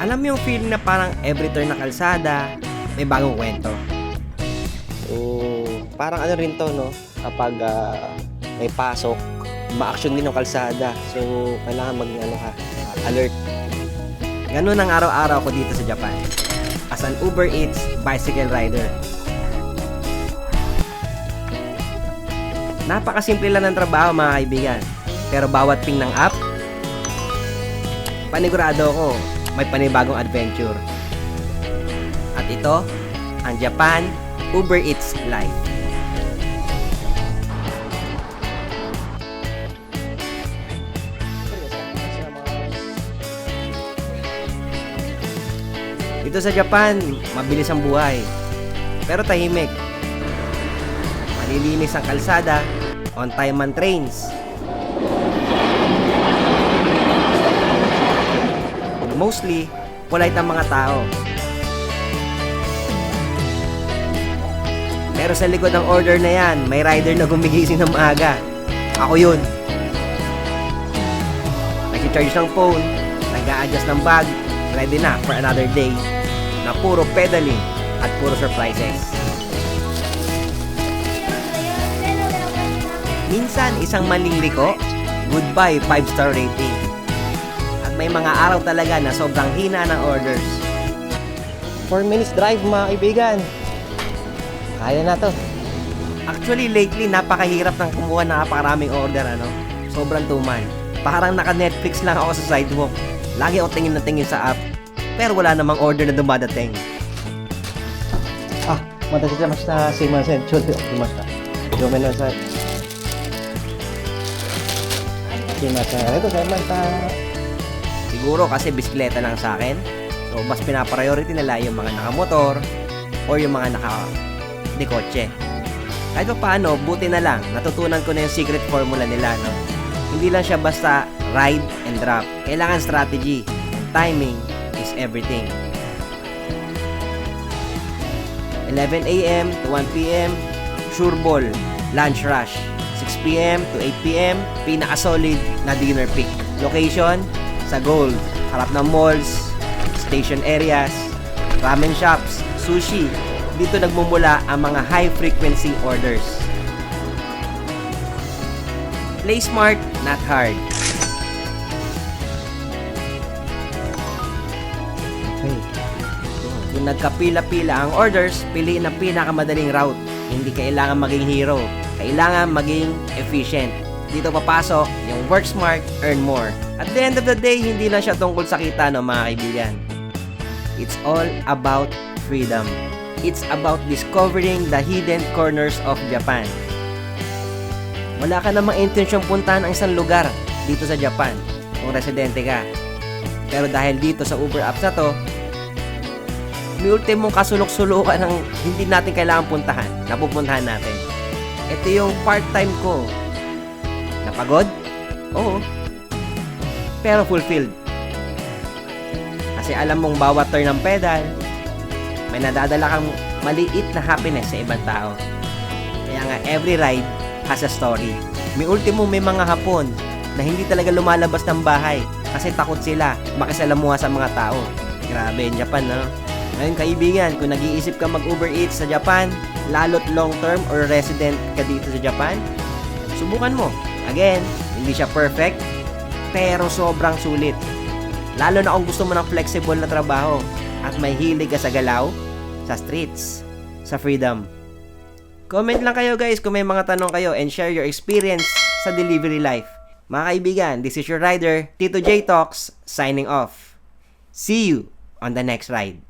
Alam mo yung feeling na parang every turn na kalsada, may bagong kwento. So, parang ano rin to, no? Kapag may pasok, ma-action din yung kalsada. So, kailangan maging alert. Ganun ang araw-araw ko dito sa Japan. As an Uber Eats bicycle rider. Napakasimple lang ng trabaho mga kaibigan. Pero bawat ping ng app, panigurado ko, may panibagong adventure. At ito, ang Japan Uber Eats Life. Dito sa Japan, mabilis ang buhay. Pero tahimik. Malilinis ang kalsada, on time ang trains. Mostly, polite ang mga tao. Pero sa likod ng order na yan, may rider na gumigising ng maaga. Ako yun. Nag-charge ng phone, nag-a-adjust ng bag, ready na for another day na puro pedaling at puro surprises. Minsan, isang maling liko, goodbye 5-star rating. At may mga araw talaga na sobrang hina ng orders. 4 minutes drive, mga kaibigan. Kaya na to. Actually, lately, napakahirap ng kumuha ng napakaraming order, Sobrang tuman. Parang naka-Netflix lang ako sa sidewalk. Lagi ako tingin na tingin sa app. Pero wala namang order na dumadating. お待たせしました。すいません。ちょっと来ました。ごめんなさい。すいません。ありがとうございました。 Siguro kasi bisikleta lang sa akin. So, mas pinapriority nila yung mga nakamotor or yung mga naka-kotse. Kahit pa paano, buti na lang, natutunan ko na yung secret formula nila, no? Hindi lang siya basta ride and drop. Kailangan strategy. Timing is everything. 11 a.m. to 1 p.m., sure ball, lunch rush. 6 p.m. to 8 p.m., pinaka-solid na dinner peak. Location, sa Gold, harap ng malls, station areas, ramen shops, sushi. Dito nagmumula ang mga high-frequency orders. Play smart, not hard. Okay. Kung nagkapila-pila ang orders, piliin ang pinakamadaling route. Hindi kailangan maging hero. Kailangan maging efficient. Dito papasok yung work smart, earn more. At the end of the day, hindi lang siya tungkol sa kita, mga kaibigan. It's all about freedom. It's about discovering the hidden corners of Japan. Wala ka namang intensyong puntahan ang isang lugar dito sa Japan kung residente ka. Pero dahil dito sa Uber apps na to, may ultimong kasulok-sulukan ng hindi natin kailangan puntahan, napupuntahan natin. Ito yung part-time ko. Napagod? Oo. Pero fulfilled. Kasi alam mong bawat turn ng pedal, may nadadala kang maliit na happiness sa ibang tao. Kaya nga, every ride has a story. May ultimo may mga hapon na hindi talaga lumalabas ng bahay kasi takot sila makisalamuha sa mga tao. Grabe yung Japan, no? Ngayon kaibigan, kung nag-iisip ka mag-Uber Eats sa Japan, lalo't long-term or resident ka dito sa Japan, subukan mo. Again, hindi siya perfect, pero sobrang sulit. Lalo na kung gusto mo ng flexible na trabaho at may hilig ka sa galaw, sa streets, sa freedom. Comment lang kayo guys kung may mga tanong kayo and share your experience sa delivery life. Mga kaibigan, this is your rider, Tito J Talks, signing off. See you on the next ride.